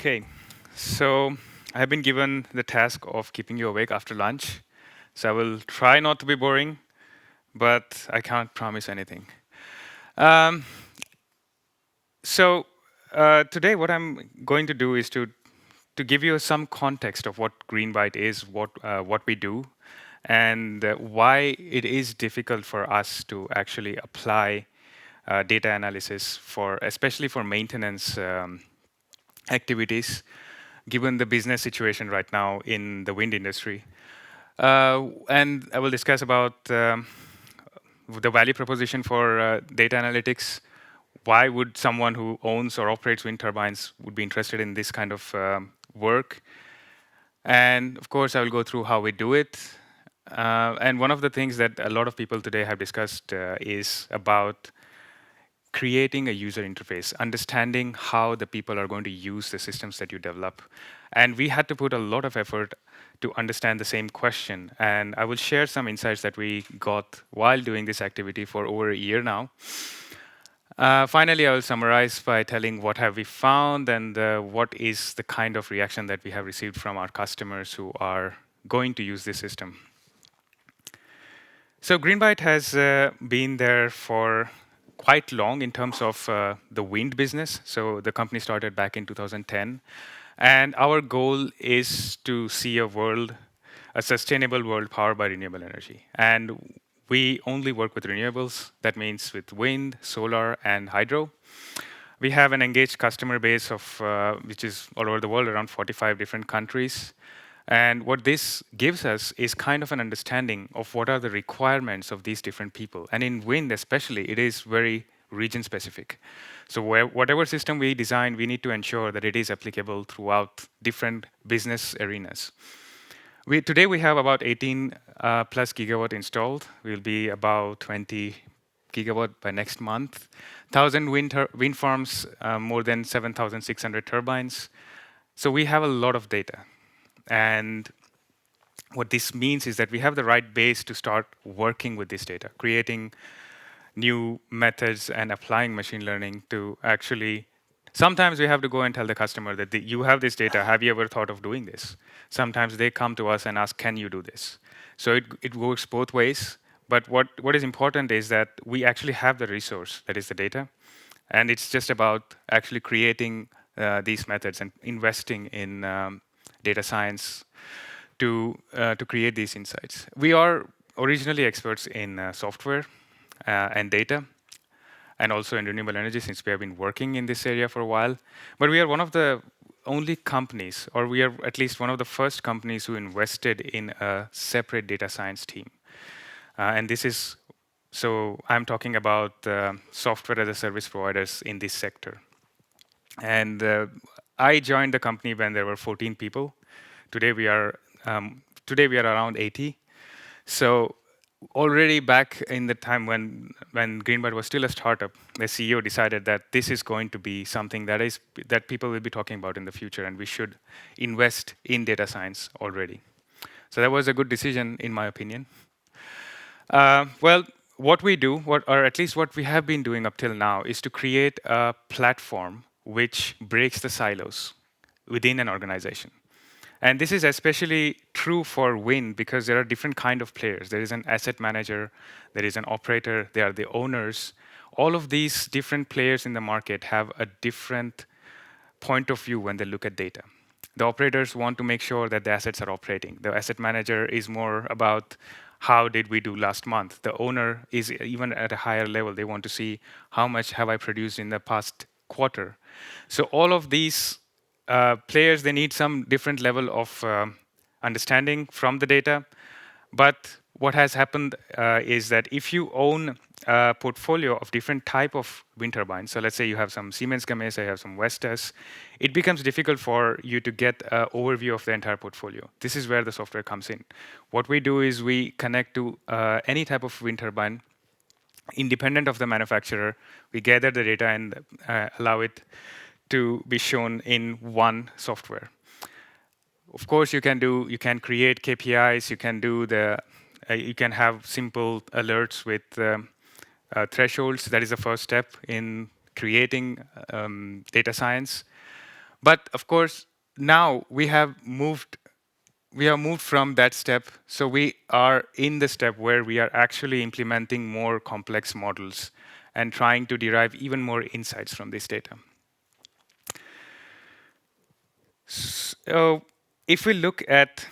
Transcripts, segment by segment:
Okay, so I have been given the task of keeping you awake after lunch. So I will try not to be boring, but I can't promise anything. Um, so today, what I'm going to do is to give you some context of what Greenbyte is, what we do, and why it is difficult for us to actually apply data analysis for, especially for maintenance activities, given the business situation right now in the wind industry. And I will discuss about the value proposition for data analytics. Why would someone who owns or operates wind turbines would be interested in this kind of work? And of course, I will go through how we do it. And one of the things that a lot of people today have discussed is about creating a user interface, understanding how the people are going to use the systems that you develop. And we had to put a lot of effort to understand the same question. And I will share some insights that we got while doing this activity for over a year now. Finally, I will summarize by telling what have we found and what is the kind of reaction that we have received from our customers who are going to use this system. So Greenbyte has been there for quite long in terms of the wind business. So the company started back in 2010. And our goal is to see a sustainable world powered by renewable energy. And we only work with renewables. That means with wind, solar, and hydro. We have an engaged customer base of which is all over the world, around 45 different countries. And what this gives us is kind of an understanding of what are the requirements of these different people. And in wind, especially, it is very region specific. So whatever system we design, we need to ensure that it is applicable throughout different business arenas. Today we have about 18 plus gigawatt installed. We'll be about 20 gigawatt by next month. 1,000 wind farms, more than 7,600 turbines. So we have a lot of data. And what this means is that we have the right base to start working with this data, creating new methods and applying machine learning to actually. Sometimes we have to go and tell the customer that you have this data. Have you ever thought of doing this? Sometimes they come to us and ask, can you do this? So it works both ways. But what is important is that we actually have the resource, that is the data. And it's just about actually creating these methods and investing in data science to create these insights. We are originally experts in software and data, and also in renewable energy, since we have been working in this area for a while. But we are one of the only companies, or we are at least one of the first companies who invested in a separate data science team. And this is, so I'm talking about software as a service providers in this sector. And I joined the company when there were 14 people. Today we are around 80. So already back in the time when Greenbyte was still a startup, the CEO decided that this is going to be something that people will be talking about in the future, and we should invest in data science already. So that was a good decision, in my opinion. Well, what we do, or at least what we have been doing up till now, is to create a platform which breaks the silos within an organization. And this is especially true for wind because there are different kind of players. There is an asset manager, there is an operator, there are the owners. All of these different players in the market have a different point of view when they look at data. The operators want to make sure that the assets are operating. The asset manager is more about how did we do last month. The owner is even at a higher level. They want to see how much have I produced in the past quarter. So all of these players, they need some different level of understanding from the data. But what has happened is that if you own a portfolio of different type of wind turbines, so let's say you have some Siemens Gamesa, you have some Vestas, it becomes difficult for you to get an overview of the entire portfolio. This is where the software comes in. What we do is we connect to any type of wind turbine, independent of the manufacturer. We gather the data and allow it to be shown in one software. Of course, you can create KPIs. You can have simple alerts with thresholds. That is the first step in creating data science. But of course, now we have moved from that step. So we are in the step where we are actually implementing more complex models and trying to derive even more insights from this data. So if we look at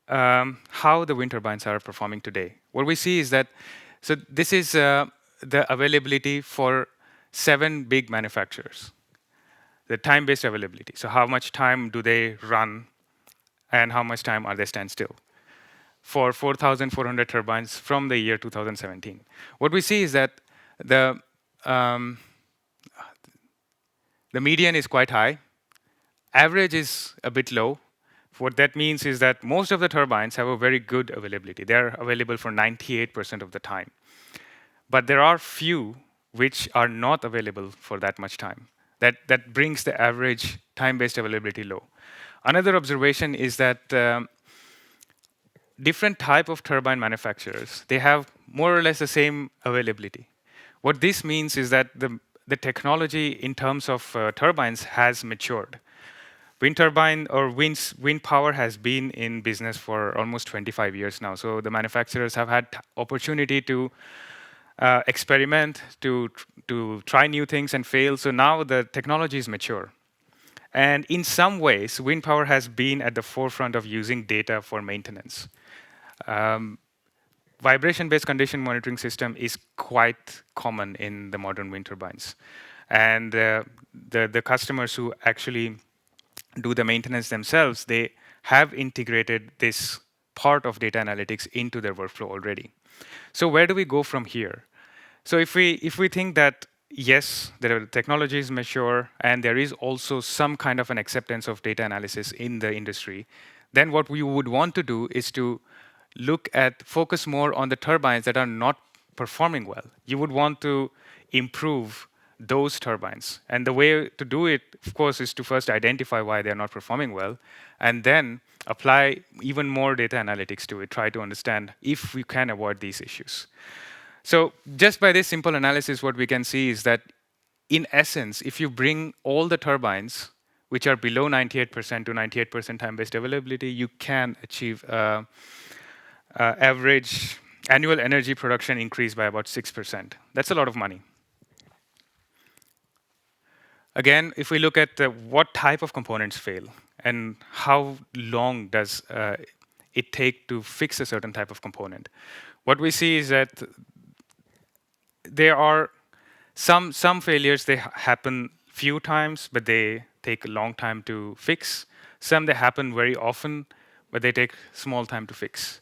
how the wind turbines are performing today, what we see is that, so this is the availability for 7 big manufacturers, the time-based availability. So how much time do they run and how much time are they standstill for 4,400 turbines from the year 2017. What we see is that the, um, the median is quite high, average is a bit low. What that means is that most of the turbines have a very good availability. They're available for 98% of the time. But there are few which are not available for that much time. That brings the average time-based availability low. Another observation is that different type of turbine manufacturers, they have more or less the same availability. What this means is that the technology in terms of turbines has matured. Wind turbine or wind power has been in business for almost 25 years now. So the manufacturers have had opportunity to experiment, to try new things and fail. So now the technology is mature. And in some ways, wind power has been at the forefront of using data for maintenance. Um, Vibration-based condition monitoring system is quite common in the modern wind turbines. And the customers who actually do the maintenance themselves, they have integrated this part of data analytics into their workflow already. So where do we go from here? So if we think that yes, the technology is mature and there is also some kind of an acceptance of data analysis in the industry, then what we would want to do is to focus more on the turbines that are not performing well. You would want to improve those turbines. And the way to do it, of course, is to first identify why they're not performing well, and then apply even more data analytics to it, try to understand if we can avoid these issues. So just by this simple analysis, what we can see is that, in essence, if you bring all the turbines which are below 98% to 98% time-based availability, you can achieve average annual energy production increase by about 6%. That's a lot of money. Again, if we look at what type of components fail and how long does it take to fix a certain type of component, what we see is that there are some failures, they happen few times, but they take a long time to fix. Some, they happen very often, but they take small time to fix.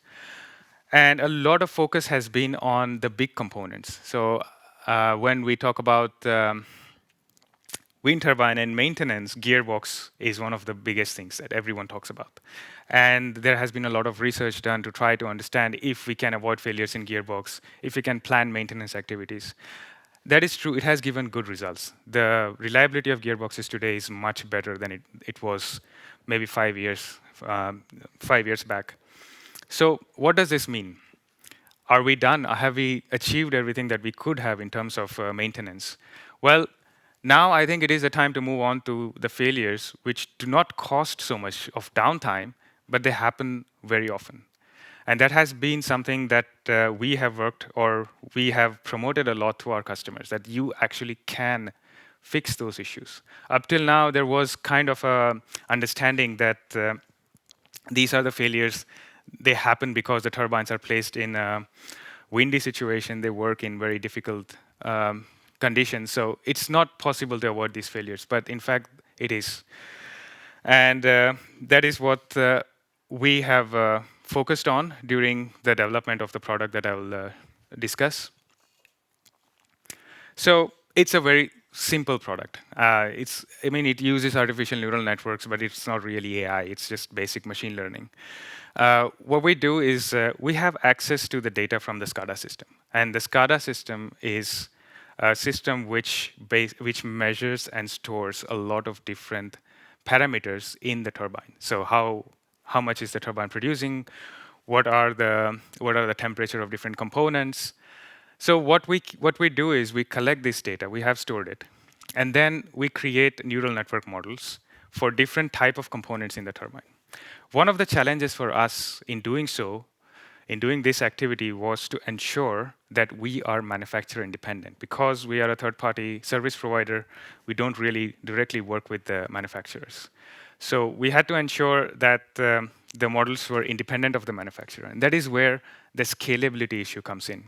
And a lot of focus has been on the big components. So when we talk about wind turbine and maintenance, gearbox is one of the biggest things that everyone talks about. And there has been a lot of research done to try to understand if we can avoid failures in gearbox, if we can plan maintenance activities. That is true, it has given good results. The reliability of gearboxes today is much better than it was maybe 5 years back. So what does this mean? Are we done? Have we achieved everything that we could have in terms of maintenance? Well, now I think it is a time to move on to the failures which do not cost so much of downtime, but they happen very often. And that has been something that we have worked, or we have promoted a lot to our customers, that you actually can fix those issues. Up till now, there was kind of a understanding that these are the failures, they happen because the turbines are placed in a windy situation, they work in very difficult conditions. So it's not possible to avoid these failures, but in fact, it is. And that is what we have focused on during the development of the product that I will discuss. So it's a very simple product. It uses artificial neural networks, but it's not really AI. It's just basic machine learning. What we do is we have access to the data from the SCADA system. And the SCADA system is a system which measures and stores a lot of different parameters in the turbine. So how much is the turbine producing? What are the temperature of different components? So what we do is we collect this data. We have stored it, And then we create neural network models for different type of components in the turbine. One of the challenges for us in doing so, in doing this activity, was to ensure that we are manufacturer independent. Because we are a third party service provider, we don't really directly work with the manufacturers. So we had to ensure that the models were independent of the manufacturer. And that is where the scalability issue comes in.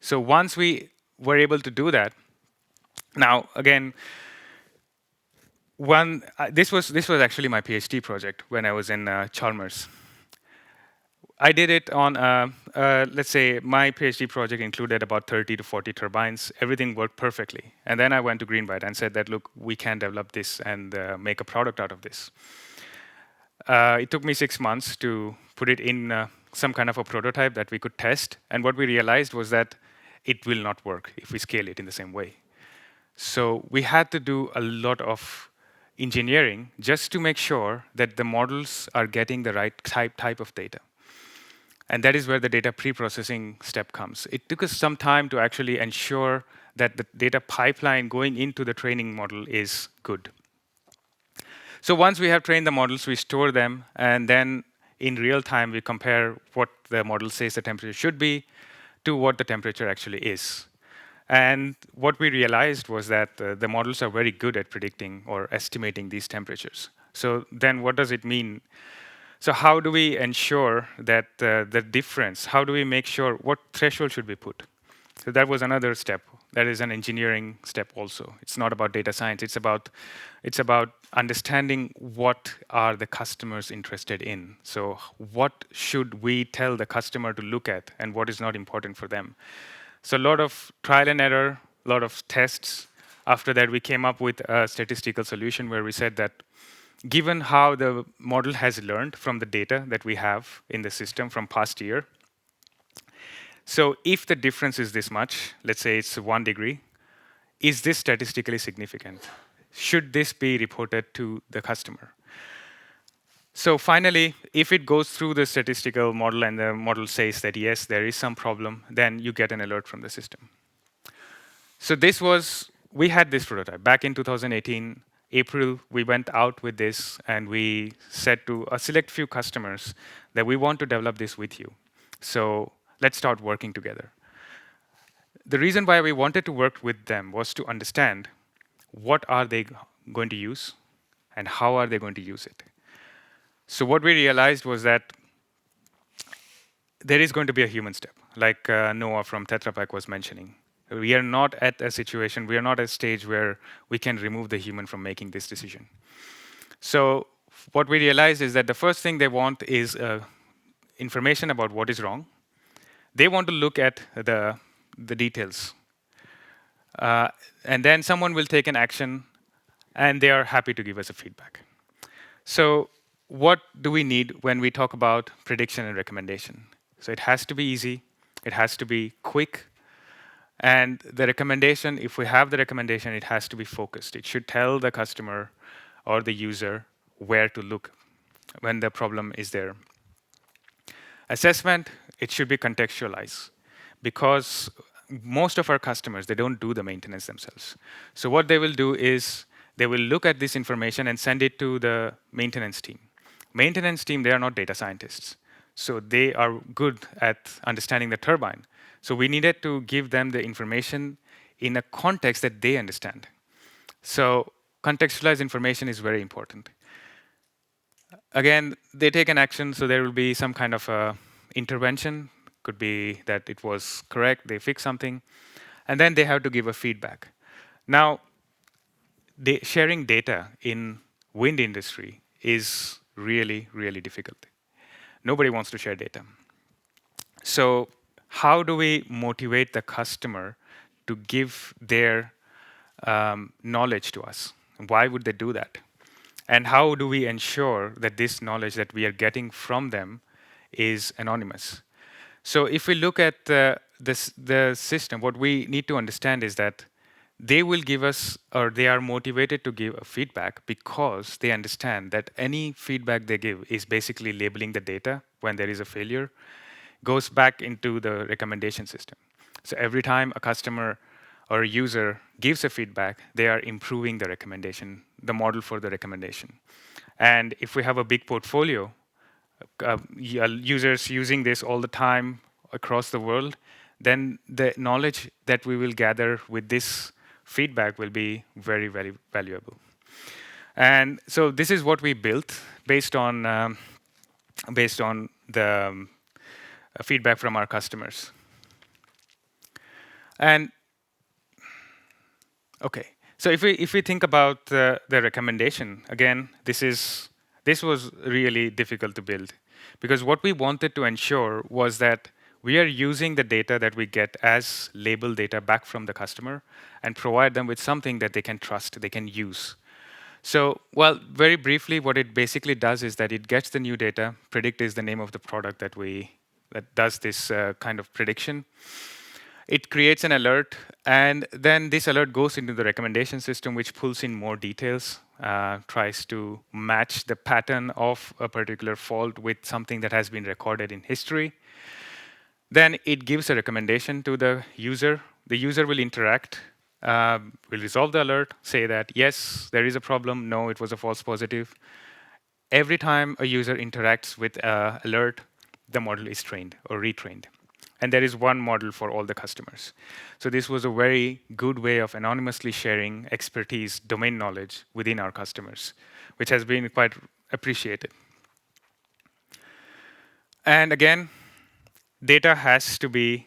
So once we were able to do that, now again, this was actually my PhD project when I was in Chalmers. I did it on, let's say, my PhD project included about 30 to 40 turbines. Everything worked perfectly. And then I went to Greenbyte and said that, look, we can develop this and make a product out of this. It took me 6 months to put it in some kind of a prototype that we could test. And what we realized was that it will not work if we scale it in the same way. So we had to do a lot of engineering just to make sure that the models are getting the right type of data. And that is where the data pre-processing step comes. It took us some time to actually ensure that the data pipeline going into the training model is good. So once we have trained the models, we store them, and then in real time, we compare what the model says the temperature should be to what the temperature actually is. And what we realized was that the models are very good at predicting or estimating these temperatures. So then what does it mean? So how do we ensure that the difference, how do we make sure what threshold should we put? So that was another step. That is an engineering step also. It's not about data science. It's about understanding what are the customers interested in. So what should we tell the customer to look at and what is not important for them? So a lot of trial and error, a lot of tests. After that, we came up with a statistical solution where we said that given how the model has learned from the data that we have in the system from past year, so if the difference is this much, let's say it's 1 degree, is this statistically significant? Should this be reported to the customer? So finally, if it goes through the statistical model and the model says that yes, there is some problem, then you get an alert from the system. So we had this prototype. Back in 2018, April, we went out with this and we said to a select few customers that we want to develop this with you. So let's start working together. The reason why we wanted to work with them was to understand what are they going to use and how are they going to use it. So what we realized was that there is going to be a human step, like Noah from Tetra Pak was mentioning. We are not at a situation, we are not at a stage where we can remove the human from making this decision. So what we realized is that the first thing they want is information about what is wrong. They want to look at the details. And then someone will take an action, and they are happy to give us a feedback. So what do we need when we talk about prediction and recommendation? So it has to be easy, it has to be quick, and the recommendation, if we have the recommendation, it has to be focused. It should tell the customer or the user where to look when the problem is there. Assessment, it should be contextualized because most of our customers, they don't do the maintenance themselves. So what they will do is they will look at this information and send it to the maintenance team. Maintenance team, they are not data scientists. So they are good at understanding the turbine. So we needed to give them the information in a context that they understand. So contextualized information is very important. Again, they take an action, so there will be some kind of intervention. Could be that it was correct, they fix something, and then they have to give a feedback. Now, sharing data in wind industry is really, really difficult. Nobody wants to share data. So how do we motivate the customer to give their knowledge to us? Why would they do that? And how do we ensure that this knowledge that we are getting from them is anonymous? So if we look at the system, what we need to understand is that they will give us, or they are motivated to give a feedback because they understand that any feedback they give is basically labeling the data when there is a failure, goes back into the recommendation system. So every time a customer or a user gives a feedback, they are improving the recommendation, the model for the recommendation. And if we have a big portfolio, users using this all the time across the world, then the knowledge that we will gather with this feedback will be very, very valuable. And so this is what we built based on the feedback from our customers. And okay, so if we think about the recommendation again, this was really difficult to build, because what we wanted to ensure was that we are using the data that we get as label data back from the customer and provide them with something that they can trust, they can use. So, well, very briefly, what it basically does is that it gets the new data. Predict is the name of the product that does this kind of prediction. It creates an alert, and then this alert goes into the recommendation system, which pulls in more details, tries to match the pattern of a particular fault with something that has been recorded in history. Then it gives a recommendation to the user. The user will interact, will resolve the alert, say that, yes, there is a problem, no, it was a false positive. Every time a user interacts with an alert, the model is trained or retrained. And there is one model for all the customers. So this was a very good way of anonymously sharing expertise, domain knowledge within our customers, which has been quite appreciated. And again, data has to be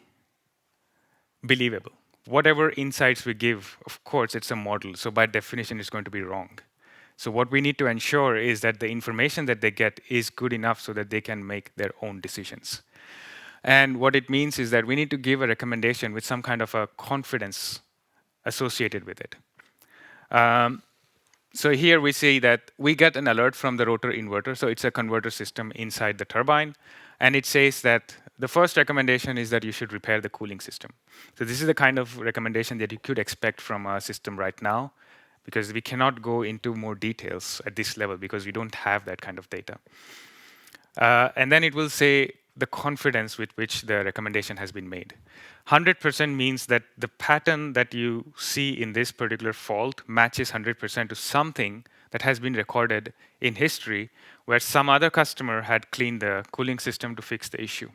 believable. Whatever insights we give, of course, it's a model. So by definition, it's going to be wrong. So what we need to ensure is that the information that they get is good enough so that they can make their own decisions. And what it means is that we need to give a recommendation with some kind of a confidence associated with it. So here we see that we get an alert from the rotor inverter. So it's a converter system inside the turbine. And it says that the first recommendation is that you should repair the cooling system. So this is the kind of recommendation that you could expect from a system right now, because we cannot go into more details at this level because we don't have that kind of data. And then it will say the confidence with which the recommendation has been made. 100% means that the pattern that you see in this particular fault matches 100% to something that has been recorded in history where some other customer had cleaned the cooling system to fix the issue.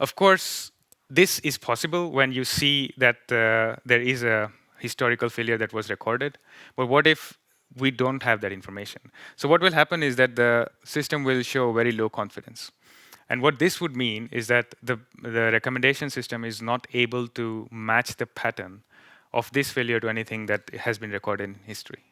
Of course, this is possible when you see that there is a historical failure that was recorded. But what if we don't have that information? So what will happen is that the system will show very low confidence. And what this would mean is that the recommendation system is not able to match the pattern of this failure to anything that has been recorded in history.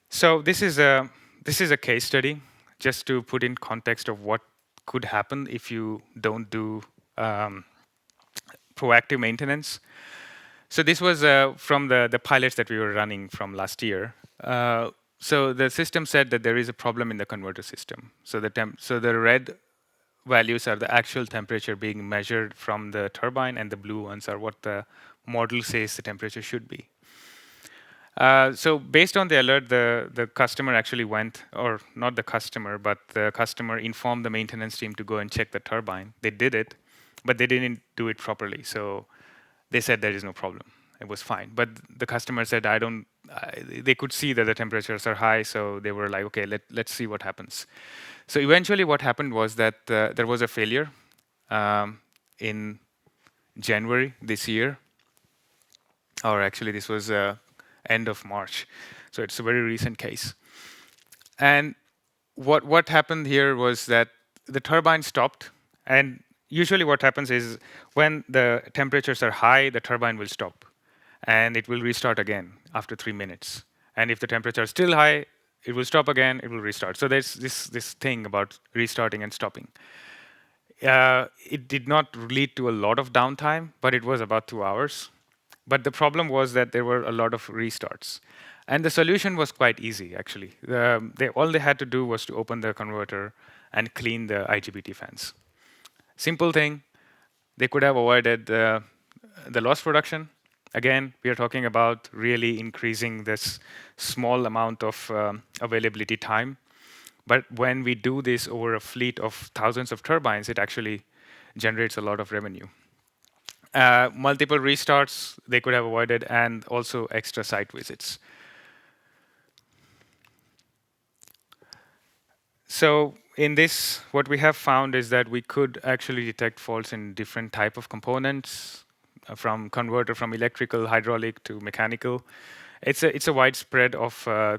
So this is a case study, just to put in context of what could happen if you don't do proactive maintenance. So this was from the pilots that we were running from last year. So the system said that there is a problem in the converter system. So the red values are the actual temperature being measured from the turbine, and the blue ones are what the model says the temperature should be. So based on the alert, the customer actually went, or not the customer, but the customer informed the maintenance team to go and check the turbine. They did it, but they didn't do it properly. So they said there is no problem. It was fine. But the customer said, they could see that the temperatures are high, so they were like, okay, let's see what happens. So eventually what happened was that there was a failure in January this year, or actually this was end of March. So it's a very recent case. And what happened here was that the turbine stopped, and usually what happens is when the temperatures are high, the turbine will stop, and it will restart again after 3 minutes. And if the temperature is still high, it will stop again, it will restart. So there's this thing about restarting and stopping. It did not lead to a lot of downtime, but it was about 2 hours. But the problem was that there were a lot of restarts. And the solution was quite easy, actually. All they had to do was to open the converter and clean the IGBT fans. Simple thing. They could have avoided the loss production. Again, we are talking about really increasing this small amount of availability time. But when we do this over a fleet of thousands of turbines, it actually generates a lot of revenue. multiple restarts they could have avoided, and also extra site visits. So in this, what we have found is that we could actually detect faults in different type of components, from converter, from electrical, hydraulic to mechanical. It's a widespread of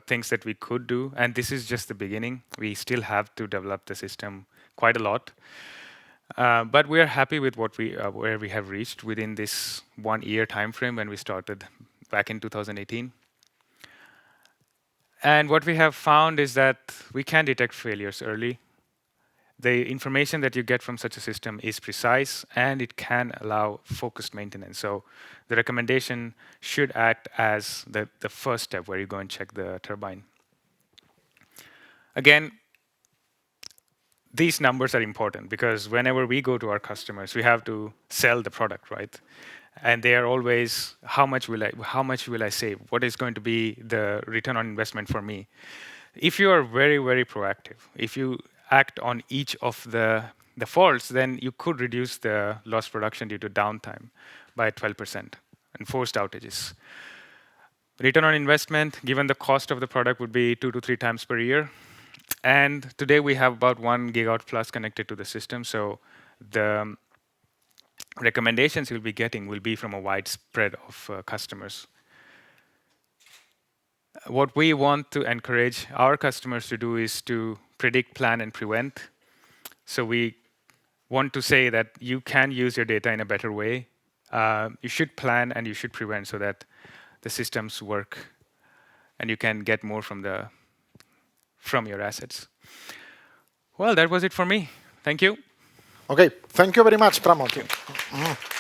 things that we could do, and this is just the beginning. We still have to develop the system quite a lot, but we are happy with what we where we have reached within this 1 year time frame when we started back in 2018. And what we have found is that we can detect failures early. The information that you get from such a system is precise, and it can allow focused maintenance. So the recommendation should act as the first step where you go and check the turbine. Again, these numbers are important because whenever we go to our customers, we have to sell the product, right? And they are always, how much will I save? What is going to be the return on investment for me? If you are very, very proactive, if you act on each of the faults, then you could reduce the lost production due to downtime by 12% and forced outages. Return on investment, given the cost of the product, would be 2 to 3 times per year. And today we have about 1 gigawatt plus connected to the system. So the recommendations you'll be getting will be from a wide spread of customers. What we want to encourage our customers to do is to predict, plan, and prevent. So we want to say that you can use your data in a better way. You should plan and you should prevent so that the systems work and you can get more from your assets. Well, that was it for me. Thank you. Okay, thank you very much, Pramod.